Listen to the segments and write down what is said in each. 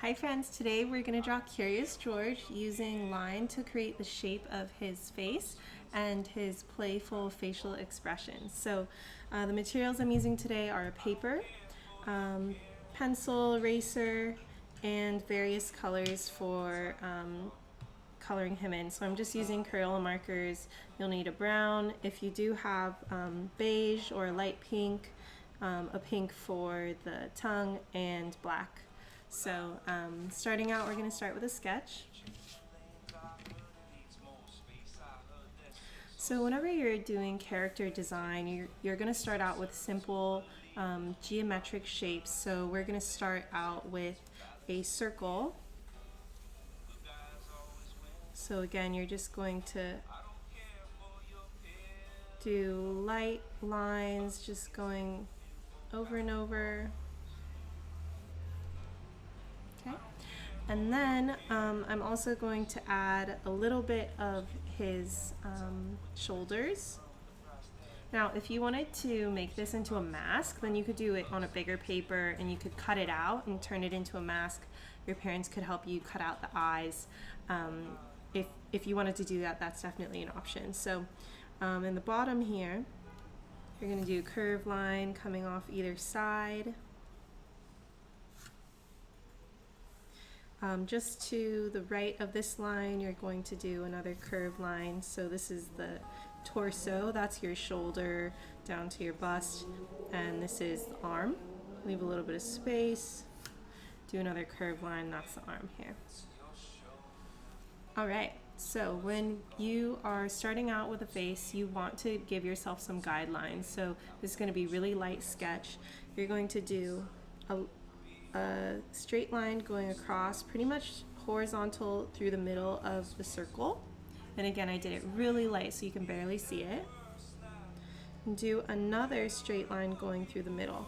Hi friends, today we're going to draw Curious George using line to create the shape of his face and his playful facial expressions. So the materials I'm using today are paper, pencil, eraser, and various colors for coloring him in. So I'm just using Crayola markers. You'll need a brown. If you do have beige or light pink, a pink for the tongue, and black. So starting out, we're going to start with a sketch. So whenever you're doing character design, you're going to start out with simple geometric shapes. So we're going to start out with a circle. So again, you're just going to do light lines, just going over and over. Okay. And then I'm also going to add a little bit of his shoulders. Now, if you wanted to make this into a mask, then you could do it on a bigger paper and you could cut it out and turn it into a mask. Your parents could help you cut out the eyes. If you wanted to do that, that's definitely an option. So in the bottom here, you're going to do a curved line coming off either side. Just to the right of this line, you're going to do another curved line. So this is the torso, that's your shoulder down to your bust, and this is the arm. Leave a little bit of space, do another curved line, that's the arm here. Alright, so when you are starting out with a face, you want to give yourself some guidelines. So this is going to be really light sketch. You're going to do a straight line going across, pretty much horizontal through the middle of the circle. And again, I did it really light so you can barely see it. And do another straight line going through the middle.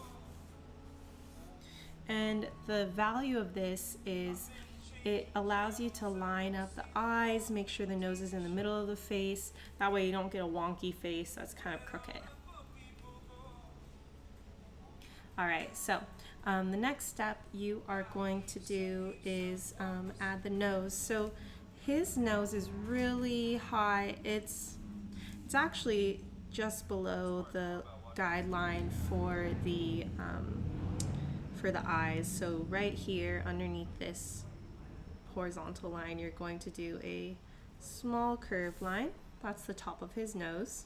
And the value of this is it allows you to line up the eyes, make sure the nose is in the middle of the face. That way you don't get a wonky face that's kind of crooked. Alright, so the next step you are going to do is add the nose. So his nose is really high. It's actually just below the guideline for the eyes. So right here underneath this horizontal line, you're going to do a small curved line. That's the top of his nose.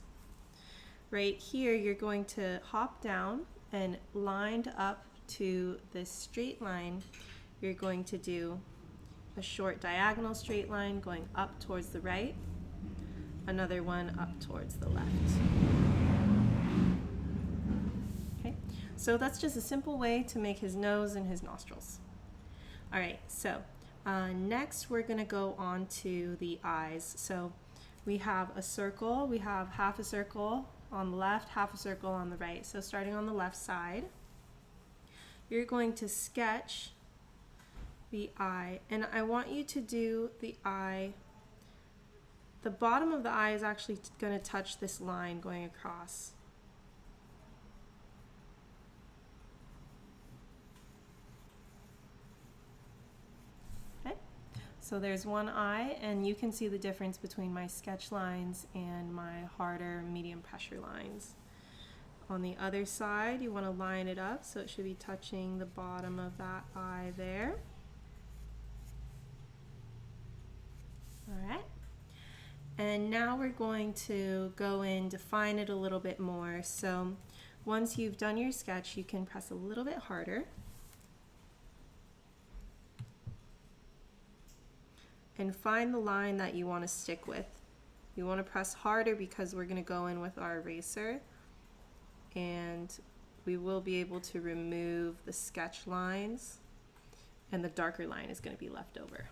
Right here, you're going to hop down and lined up to this straight line, you're going to do a short diagonal straight line going up towards the right, another one up towards the left. Okay, so that's just a simple way to make his nose and his nostrils. Alright, so next we're going to go on to the eyes. So we have a circle, we have half a circle on the left, half a circle on the right. So starting on the left side, you're going to sketch the eye, and I want you to do the eye, the bottom of the eye is actually going to touch this line going across. Okay, so there's one eye, and you can see the difference between my sketch lines and my harder medium pressure lines. On the other side, you want to line it up so it should be touching the bottom of that eye there. Alright, and now we're going to go in, define it a little bit more. So once you've done your sketch, you can press a little bit harder and find the line that you want to stick with. You want to press harder because we're going to go in with our eraser, and we will be able to remove the sketch lines, and the darker line is going to be left over.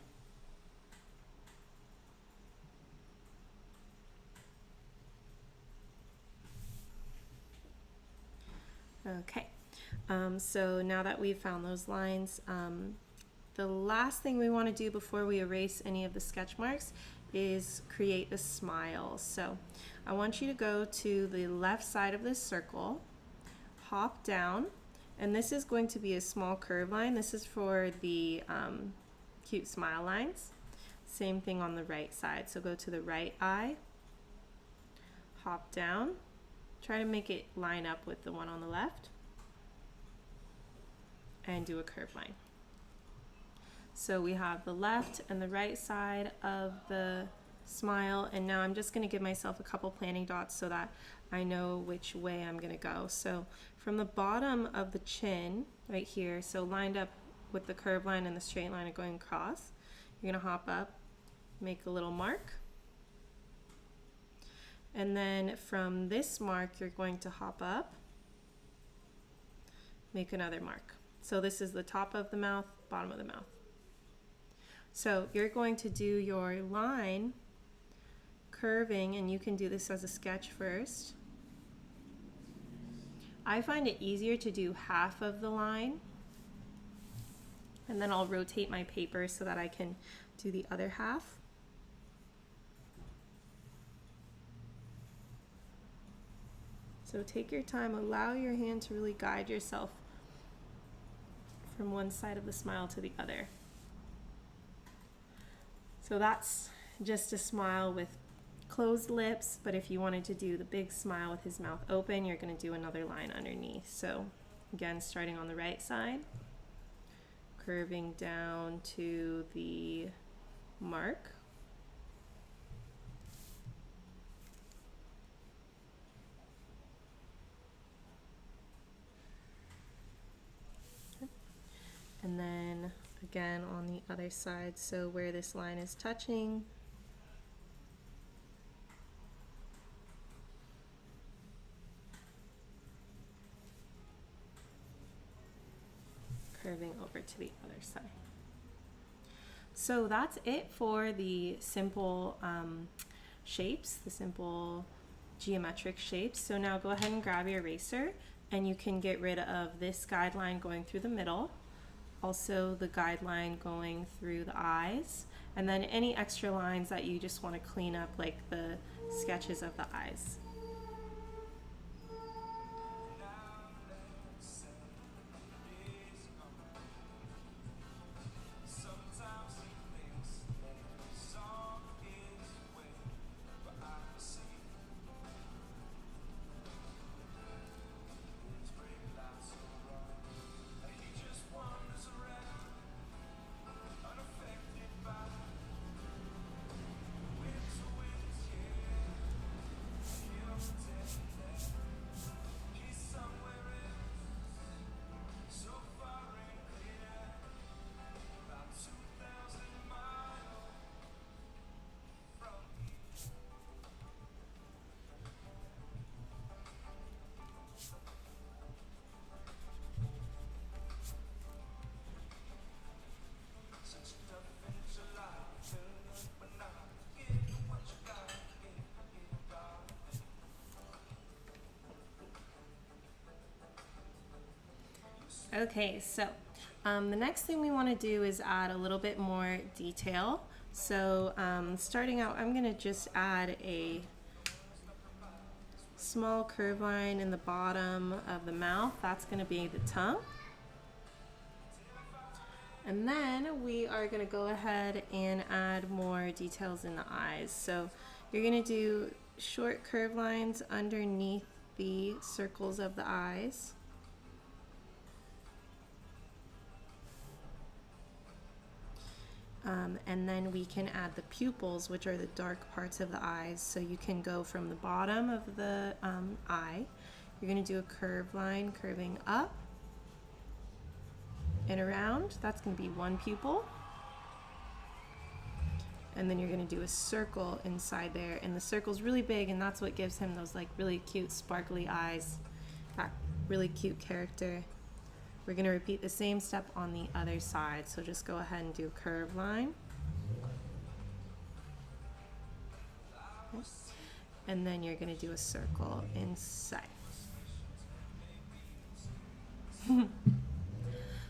Okay, so now that we've found those lines, the last thing we want to do before we erase any of the sketch marks is create a smile. So I want you to go to the left side of this circle, hop down, And this is going to be a small curve line. This is for the cute smile lines. Same thing on the right side. So go to the right eye, hop down, try to make it line up with the one on the left, and do a curve line. So we have the left and the right side of the smile, and now I'm just going to give myself a couple planning dots so that I know which way I'm going to go. So from the bottom of the chin right here, so lined up with the curve line and the straight line going across, you're going to hop up, make a little mark, and then from this mark you're going to hop up, make another mark. So this is the top of the mouth, bottom of the mouth. So you're going to do your line curving, and you can do this as a sketch first. I find it easier to do half of the line, and then I'll rotate my paper so that I can do the other half. So take your time, allow your hand to really guide yourself from one side of the smile to the other. So that's just a smile with closed lips, but if you wanted to do the big smile with his mouth open, you're going to do another line underneath. So again, starting on the right side, curving down to the mark. And then again on the other side, so where this line is touching, curving over to the other side. So that's it for the simple shapes, the simple geometric shapes. So now go ahead and grab your eraser, and you can get rid of this guideline going through the middle, also the guideline going through the eyes, and then any extra lines that you just want to clean up, like the sketches of the eyes. Okay, so the next thing we want to do is add a little bit more detail. So starting out, I'm going to just add a small curve line in the bottom of the mouth. That's going to be the tongue. And then we are going to go ahead and add more details in the eyes. So you're going to do short curve lines underneath the circles of the eyes. And then we can add the pupils, which are the dark parts of the eyes. So you can go from the bottom of the eye. You're going to do a curved line curving up and around. That's going to be one pupil. And then you're going to do a circle inside there. And the circle's really big, and that's what gives him those like really cute sparkly eyes. That really cute character. We're going to repeat the same step on the other side. So just go ahead and do a curved line. Okay. And then you're going to do a circle inside.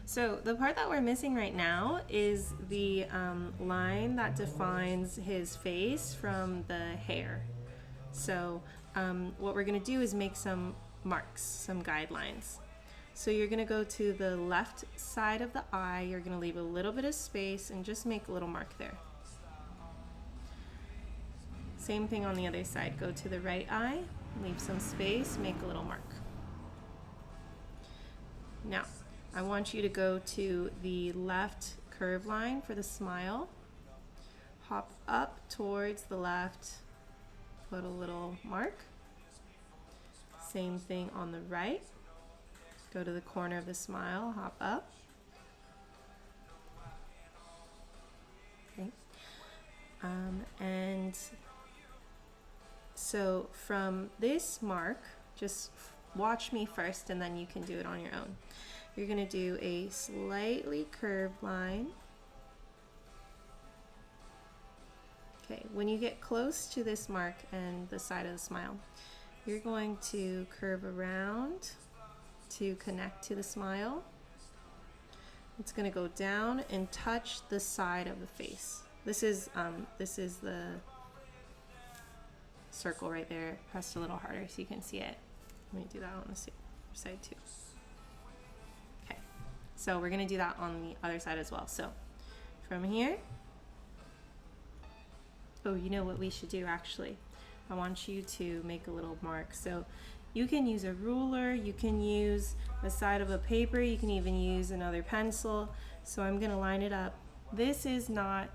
So the part that we're missing right now is the line that defines his face from the hair. So what we're going to do is make some marks, some guidelines. So you're going to go to the left side of the eye, you're going to leave a little bit of space and just make a little mark there. Same thing on the other side, go to the right eye, leave some space, make a little mark. Now, I want you to go to the left curve line for the smile, hop up towards the left, put a little mark. Same thing on the right. Go to the corner of the smile, hop up. Okay. And so from this mark, just watch me first and then you can do it on your own. You're going to do a slightly curved line. Okay, when you get close to this mark and the side of the smile, you're going to curve around to connect to the smile. It's going to go down and touch the side of the face. This is the circle right there, pressed a little harder so you can see it. Let me do that on the side too. Okay, so we're going to do that on the other side as well. So from here, oh, you know what we should do actually? I want you to make a little mark. So you can use a ruler, you can use the side of a paper, you can even use another pencil. So I'm going to line it up. This is not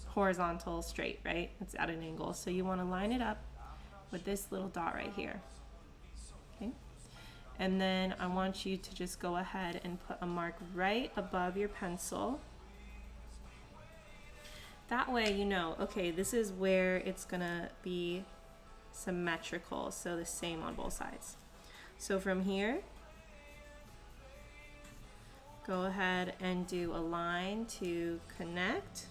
horizontal straight, right? It's at an angle. So you want to line it up with this little dot right here. Okay. And then I want you to just go ahead and put a mark right above your pencil. That way you know, okay, this is where it's gonna be symmetrical, so the same on both sides. So from here, go ahead and do a line to connect.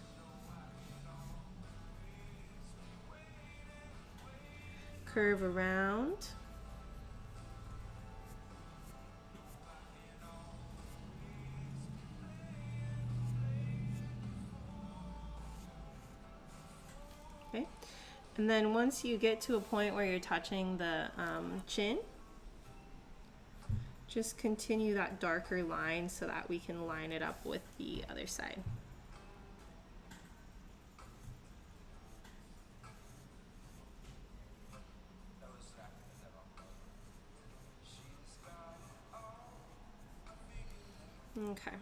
Curve around. Okay. And then once you get to a point where you're touching the chin, just continue that darker line so that we can line it up with the other side. Okay.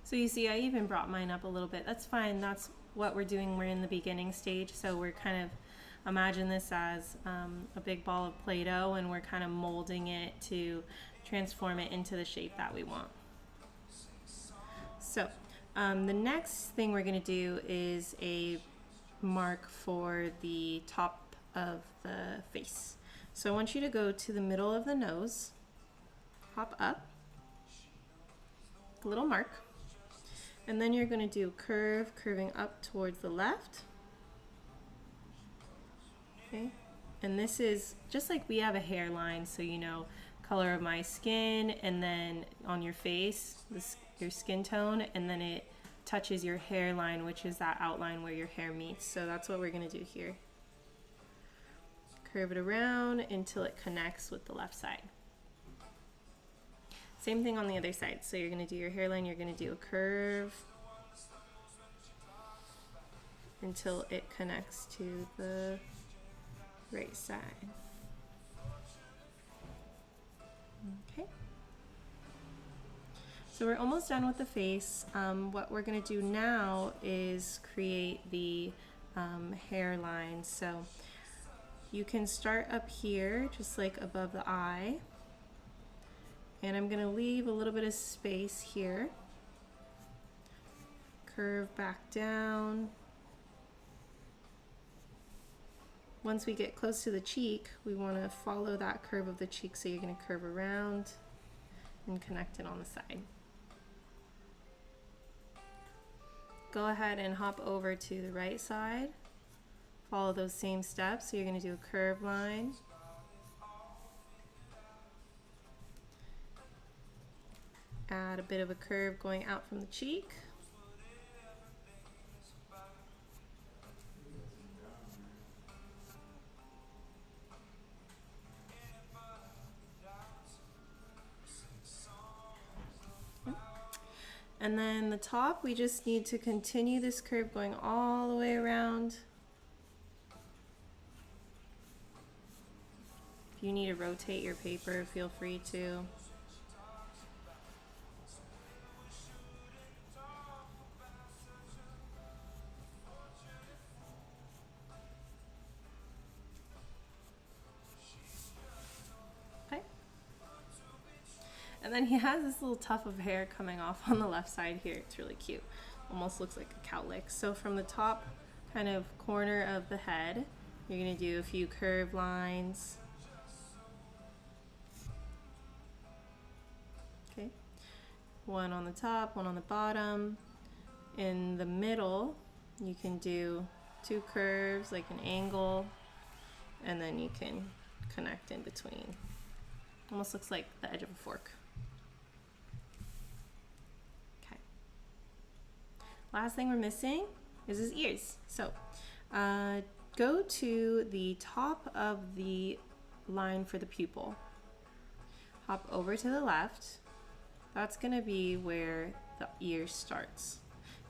So you see, I even brought mine up a little bit. That's fine. That's what we're doing. We're in the beginning stage, so we're kind of imagine this as a big ball of Play-Doh, and we're kind of molding it to transform it into the shape that we want. So the next thing we're going to do is a mark for the top of the face. So I want you to go to the middle of the nose, hop up, a little mark, and then you're going to do curving up towards the left. Okay, and this is just like we have a hairline, so you know color of my skin, and then on your face, your skin tone, and then it touches your hairline, which is that outline where your hair meets. So that's what we're going to do here. Curve it around until it connects with the left side. Same thing on the other side. So you're going to do your hairline, you're going to do a curve until it connects to the right side. Okay. So we're almost done with the face. What we're going to do now is create the hairline. So you can start up here, just like above the eye. And I'm going to leave a little bit of space here. Curve back down. Once we get close to the cheek, we want to follow that curve of the cheek, so you're going to curve around and connect it on the side. Go ahead and hop over to the right side. Follow those same steps. So you're going to do a curve line. Add a bit of a curve going out from the cheek. And then the top, we just need to continue this curve going all the way around. If you need to rotate your paper, feel free to. Okay. And then he has this little tuft of hair coming off on the left side here. It's really cute. Almost looks like a cowlick. So from the top kind of corner of the head, you're going to do a few curved lines. Okay. One on the top, one on the bottom. In the middle, you can do two curves, like an angle, and then you can connect in between. Almost looks like the edge of a fork. Okay. Last thing we're missing is his ears. So go to the top of the line for the pupil. Hop over to the left. That's going to be where the ear starts.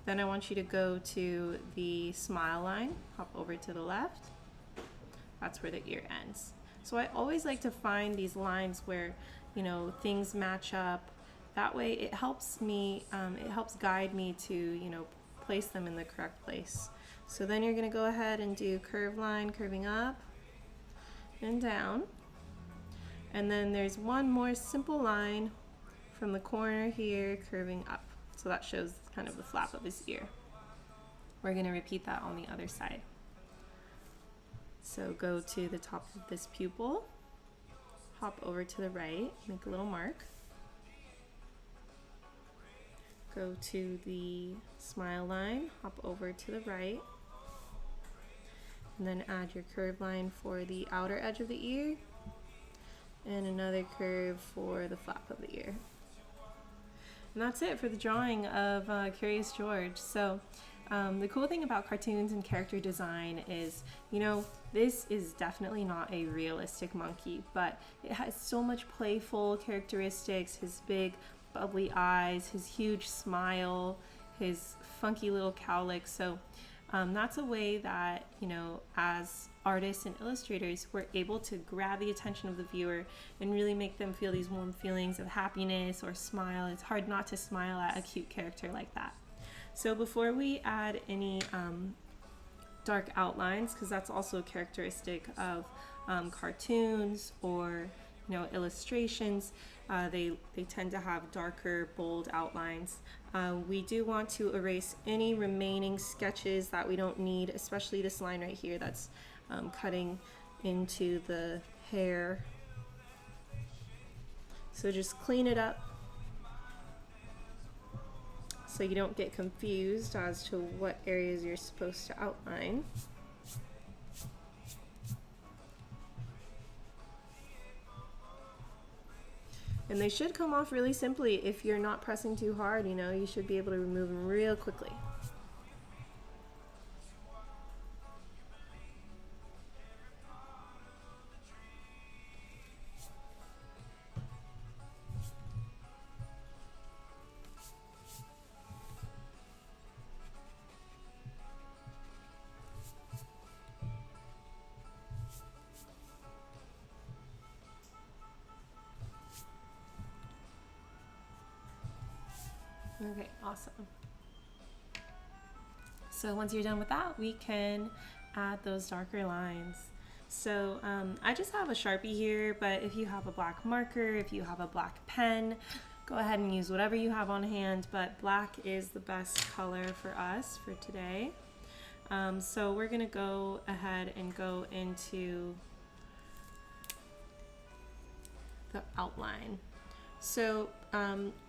Then I want you to go to the smile line. Hop over to the left. That's where the ear ends. So I always like to find these lines where, you know, things match up. That way it helps me, it helps guide me to, you know, place them in the correct place. So then you're going to go ahead and do curved line, curving up and down. And then there's one more simple line from the corner here, curving up. So that shows kind of the flap of his ear. We're going to repeat that on the other side. So go to the top of this pupil, hop over to the right, make a little mark. Go to the smile line, hop over to the right, and then add your curved line for the outer edge of the ear, and another curve for the flap of the ear. And that's it for the drawing of Curious George. So the cool thing about cartoons and character design is, you know, this is definitely not a realistic monkey, but it has so much playful characteristics, his big bubbly eyes, his huge smile, his funky little cowlick. So that's a way that, you know, as artists and illustrators, we're able to grab the attention of the viewer and really make them feel these warm feelings of happiness or smile. It's hard not to smile at a cute character like that. So before we add any dark outlines, because that's also a characteristic of cartoons or, you know, illustrations, they tend to have darker, bold outlines. We do want to erase any remaining sketches that we don't need, especially this line right here that's cutting into the hair. So just clean it up so you don't get confused as to what areas you're supposed to outline. And they should come off really simply. If you're not pressing too hard, you know, you should be able to remove them real quickly. Okay, awesome. So once you're done with that, we can add those darker lines. So I just have a Sharpie here, but if you have a black marker, if you have a black pen, go ahead and use whatever you have on hand, but black is the best color for us for today. So we're gonna go ahead and go into the outline. So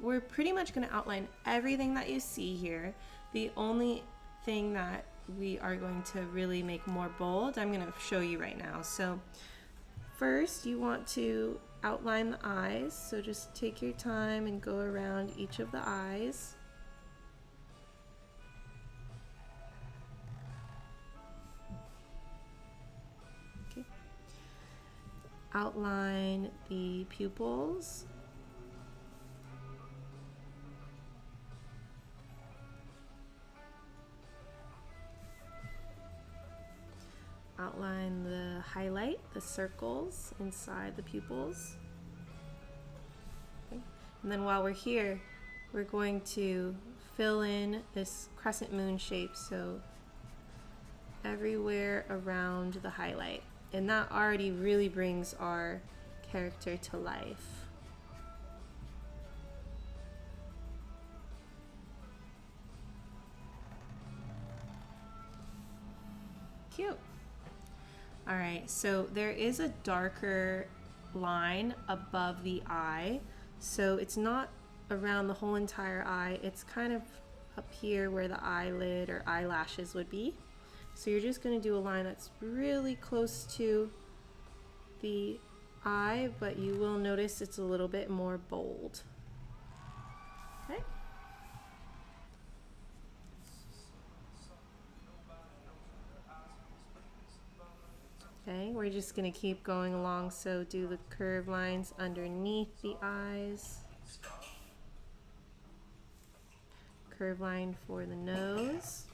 we're pretty much going to outline everything that you see here. The only thing that we are going to really make more bold, I'm going to show you right now. So first you want to outline the eyes. So just take your time and go around each of the eyes. Okay. Outline the pupils. outline the highlight, the circles inside the pupils. Okay. And then while we're here, we're going to fill in this crescent moon shape, so everywhere around the highlight. And that already really brings our character to life. Cute. All right, so there is a darker line above the eye. So it's not around the whole entire eye. It's kind of up here where the eyelid or eyelashes would be. So you're just going to do a line that's really close to the eye, but you will notice it's a little bit more bold. Okay. Okay, we're just going to keep going along, so do the curved lines underneath the eyes. Curve line for the nose.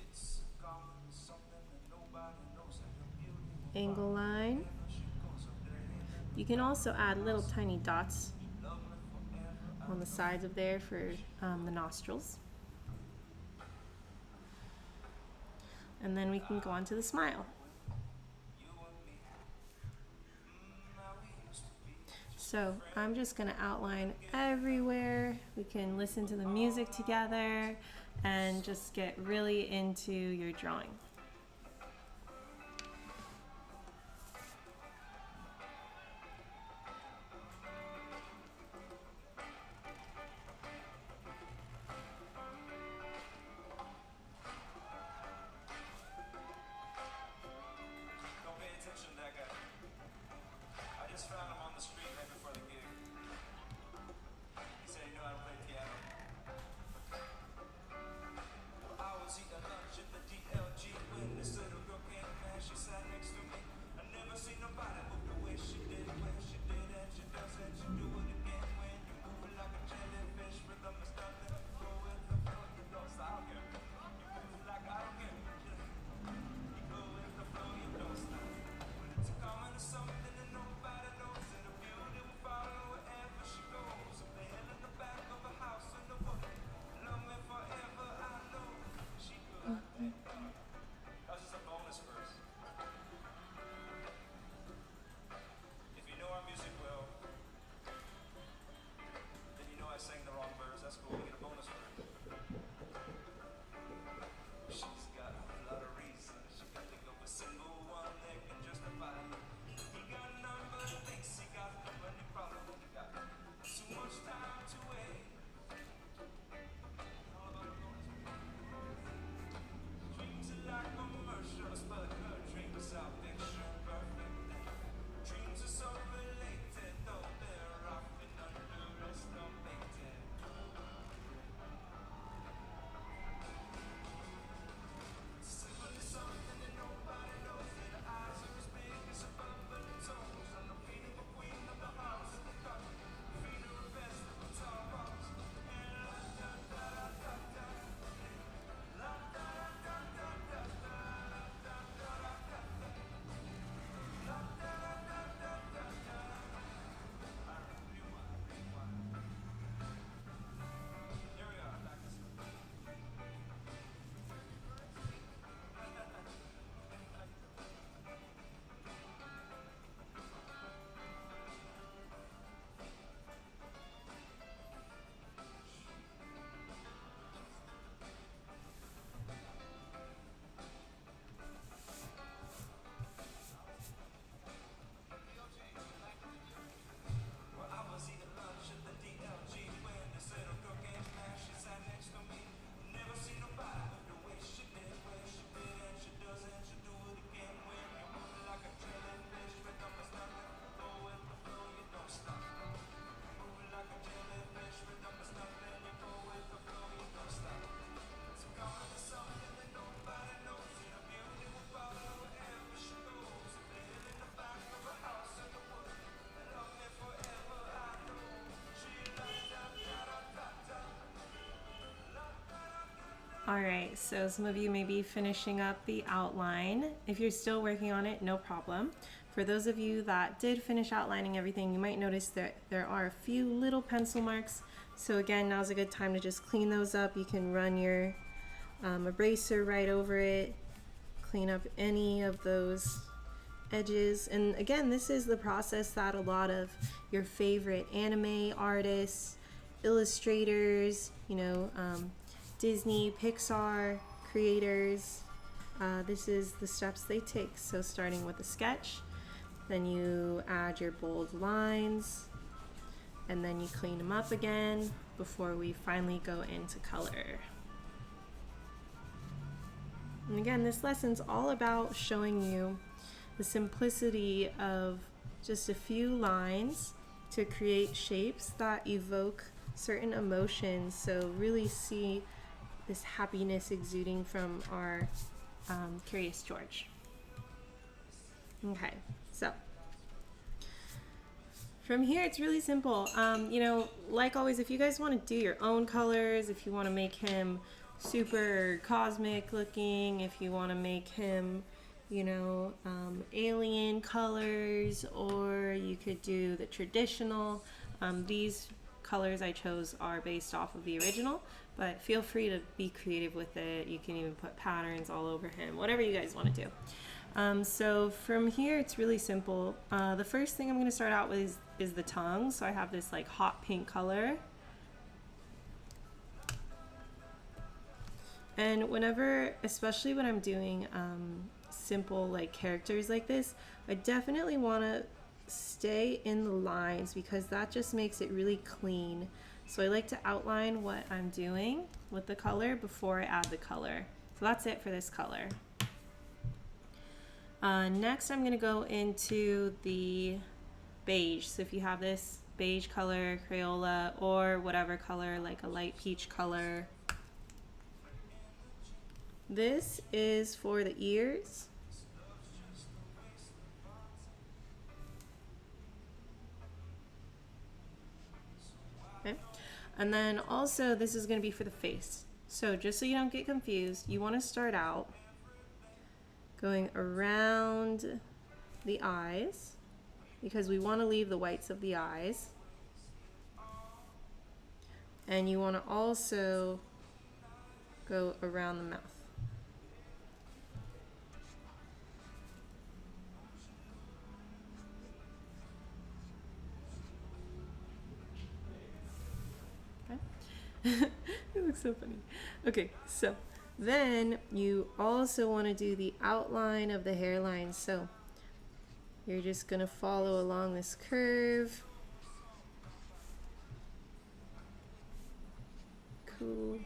Angle line. You can also add little tiny dots on the sides of there for the nostrils. And then we can go on to the smile. So I'm just going to outline everywhere. We can listen to the music together and just get really into your drawing. Don't pay attention to that guy. I just found him on the street right before the gig. He said he knew how to play piano. I was eating lunch at the DLG. Alright, so some of you may be finishing up the outline. If you're still working on it, no problem. For those of you that did finish outlining everything, you might notice that there are a few little pencil marks. So again, now's a good time to just clean those up. You can run your eraser right over it, clean up any of those edges. And again, this is the process that a lot of your favorite anime artists, illustrators, Disney, Pixar creators, this is the steps they take. So starting with a sketch, then you add your bold lines, and then you clean them up again before we finally go into color. And again, this lesson's all about showing you the simplicity of just a few lines to create shapes that evoke certain emotions. So really see this happiness exuding from our Curious George. Okay, so from here it's really simple. Like always, if you guys want to do your own colors, if you want to make him super cosmic looking, if you want to make him alien colors, or you could do the traditional. These colors I chose are based off of the original, but feel free to be creative with it. You can even put patterns all over him, whatever you guys want to do. So from here it's really simple. The first thing I'm going to start out with is the tongue. So I have this like hot pink color. And whenever, especially when I'm doing simple like characters like this, I definitely want to stay in the lines because that just makes it really clean. So I like to outline what I'm doing with the color before I add the color. So that's it for this color. Next I'm going to go into the beige. So if you have this beige color, Crayola, or whatever color, like a light peach color. This is for the ears. Okay. And then also this is going to be for the face. So just so you don't get confused, you want to start out going around the eyes because we want to leave the whites of the eyes. And you want to also go around the mouth. It looks so funny. Okay, so then you also want to do the outline of the hairline. So you're just going to follow along this curve. Cool.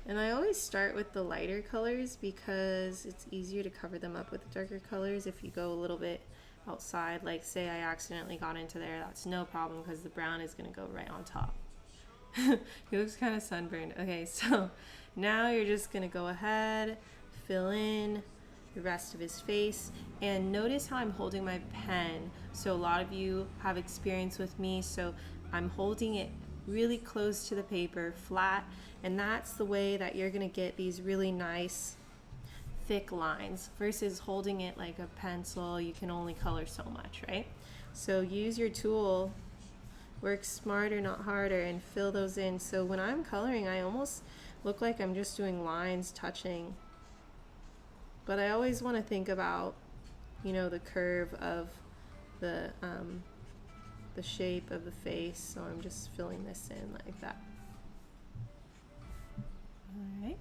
And I always start with the lighter colors because it's easier to cover them up with darker colors. If you go a little bit outside, like say I accidentally got into there, that's no problem because the brown is going to go right on top. He looks kind of sunburned. Okay, so now you're just going to go ahead, fill in the rest of his face, and notice how I'm holding my pen. So a lot of you have experience with me, so I'm holding it really close to the paper, flat, and that's the way that you're going to get these really nice thick lines versus holding it like a pencil. You can only color so much, right? So use your tool, work smarter not harder, and fill those in. So when I'm coloring, I almost look like I'm just doing lines touching, but I always want to think about the curve of the shape of the face. So I'm just filling this in like that. Alright.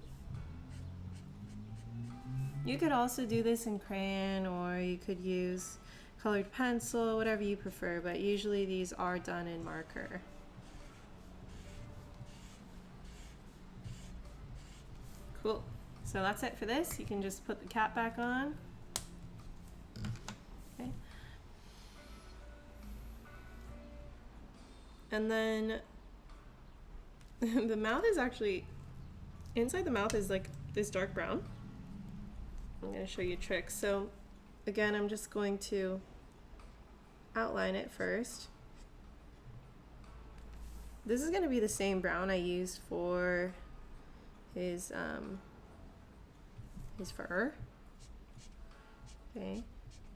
You could also do this in crayon, or you could use colored pencil, whatever you prefer, but usually these are done in marker. Cool. So that's it for this. You can just put the cap back on. Okay. And then the mouth is actually, inside the mouth is like this dark brown. I'm going to show you a trick. So again, I'm just going to outline it first. This is going to be the same brown I used for his fur. Okay,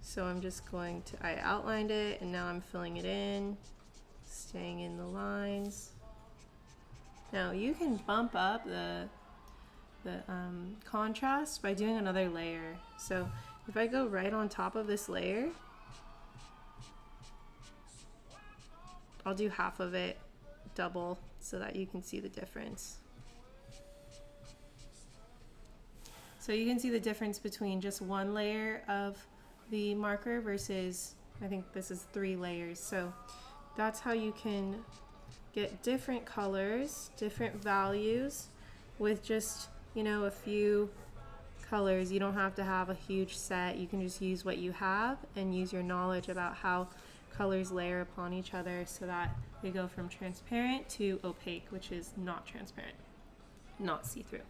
so I'm just going to, I outlined it and now I'm filling it in, staying in the lines. Now you can bump up the contrast by doing another layer. So if I go right on top of this layer, I'll do half of it double so that you can see the difference. So you can see the difference between just one layer of the marker versus, I think this is 3 layers. So that's how you can get different colors, different values with just, you know, a few colors. You don't have to have a huge set. You can just use what you have and use your knowledge about how colors layer upon each other so that they go from transparent to opaque, which is not transparent, not see-through.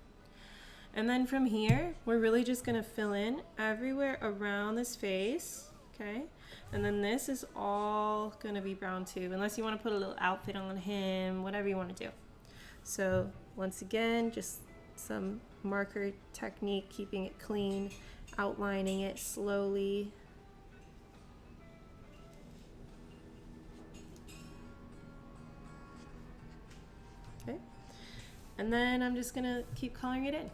And then from here, we're really just gonna fill in everywhere around this face, okay? And then this is all gonna be brown too, unless you wanna put a little outfit on him, whatever you wanna do. So once again, just some marker technique, keeping it clean, outlining it slowly. Okay, and then I'm just gonna keep coloring it in.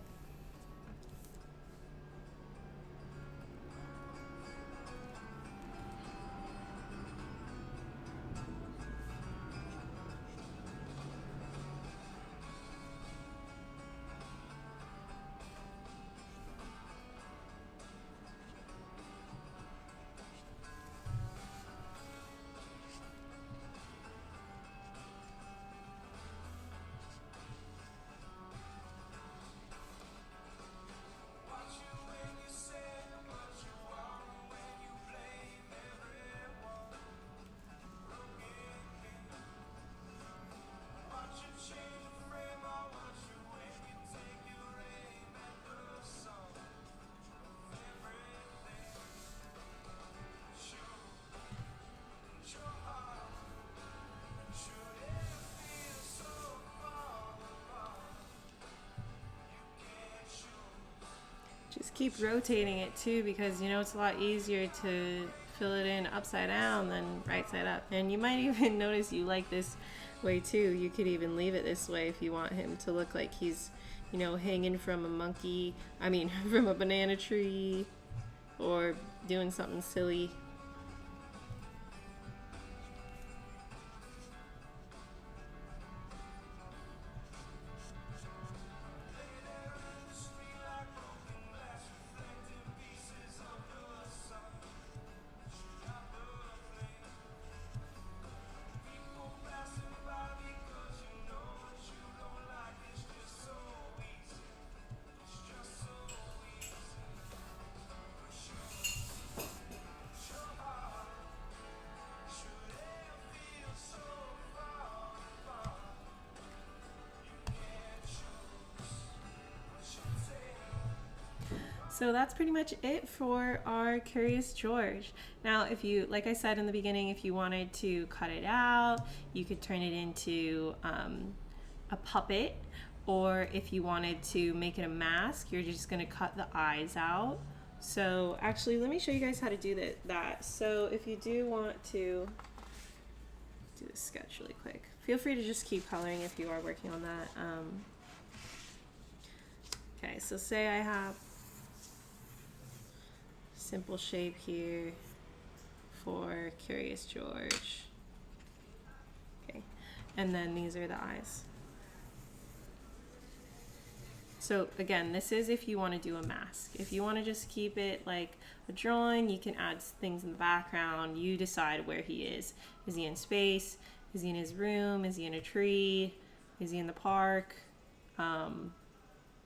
Just keep rotating it too, because you know it's a lot easier to fill it in upside down than right side up. And you might even notice you like this way too. You could even leave it this way if you want him to look like he's, you know, hanging from a monkey, I mean from a banana tree, or doing something silly. So that's pretty much it for our Curious George. Now, if you, like I said in the beginning, if you wanted to cut it out, you could turn it into a puppet, or if you wanted to make it a mask, you're just gonna cut the eyes out. So actually, let me show you guys how to do that. So if you do want to do this sketch really quick, feel free to just keep coloring if you are working on that. Okay, so say I have simple shape here for Curious George. Okay, and then these are the eyes. So again, this is if you want to do a mask. If you want to just keep it like a drawing, you can add things in the background. You decide where he is. Is he in space? Is he in his room? Is he in a tree? Is he in the park?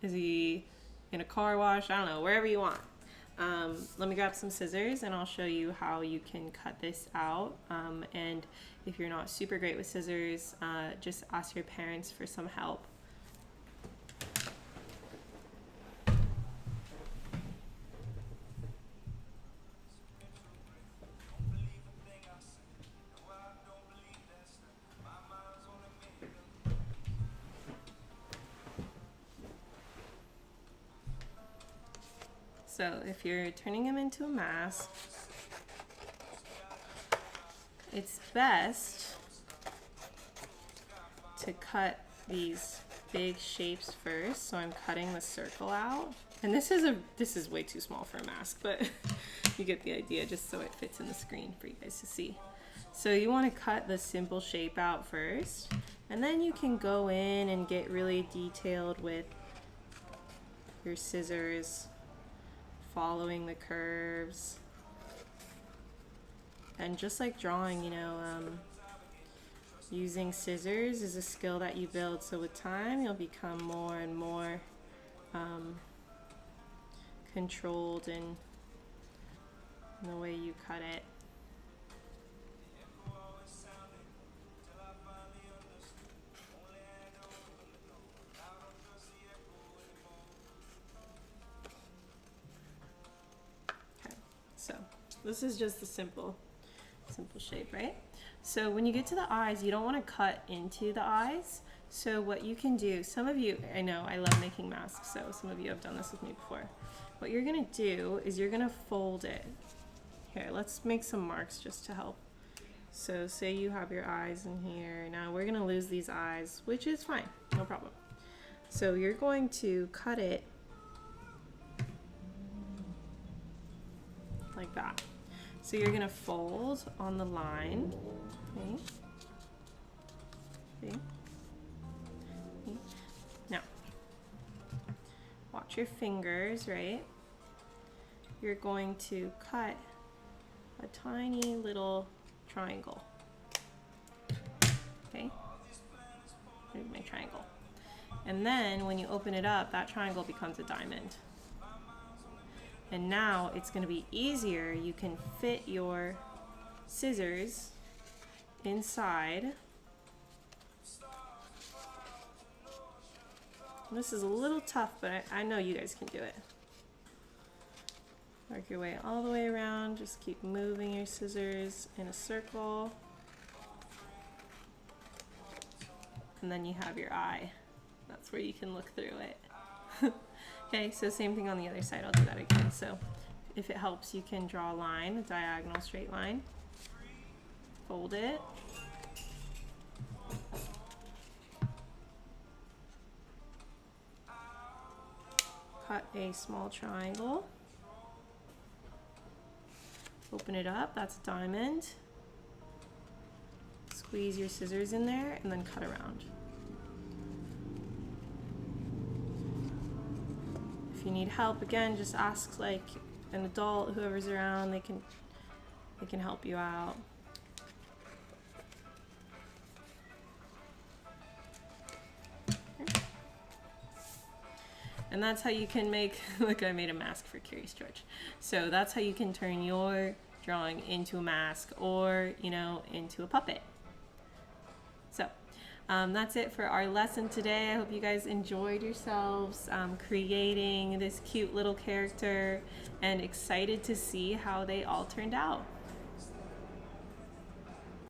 Is he in a car wash? I don't know, wherever you want. Let me grab some scissors and I'll show you how you can cut this out. And if you're not super great with scissors, just ask your parents for some help. So if you're turning him into a mask, it's best to cut these big shapes first. So I'm cutting the circle out. And this is way too small for a mask, but you get the idea, just so it fits in the screen for you guys to see. So you want to cut the simple shape out first, and then you can go in and get really detailed with your scissors, following the curves. And just like drawing, you know, using scissors is a skill that you build, so with time you'll become more and more controlled in the way you cut it. Okay, so this is just a simple shape, right? So when you get to the eyes, you don't want to cut into the eyes. So what you can do, some of you, I know I love making masks, so some of you have done this with me before. What you're gonna do is you're gonna fold it. Here, let's make some marks just to help. So say you have your eyes in here. Now we're gonna lose these eyes, which is fine, no problem. So you're going to cut it like that. So you're gonna fold on the line, okay? See? Okay. Now, watch your fingers, right? You're going to cut a tiny little triangle, okay? Here's my triangle. And then when you open it up, that triangle becomes a diamond. And now it's going to be easier. You can fit your scissors inside. This is a little tough, but I know you guys can do it. Work your way all the way around. Just keep moving your scissors in a circle. And then you have your eye. That's where you can look through it. Okay, so same thing on the other side. I'll do that again. So if it helps, you can draw a line, a diagonal straight line. Fold it. Cut a small triangle. Open it up, that's a diamond. Squeeze your scissors in there and then cut around. If you need help, again, just ask like an adult, whoever's around, they can help you out. And that's how you can make, look, I made a mask for Curious George. So that's how you can turn your drawing into a mask or, you know, into a puppet. So that's it for our lesson today. I hope you guys enjoyed yourselves creating this cute little character and excited to see how they all turned out.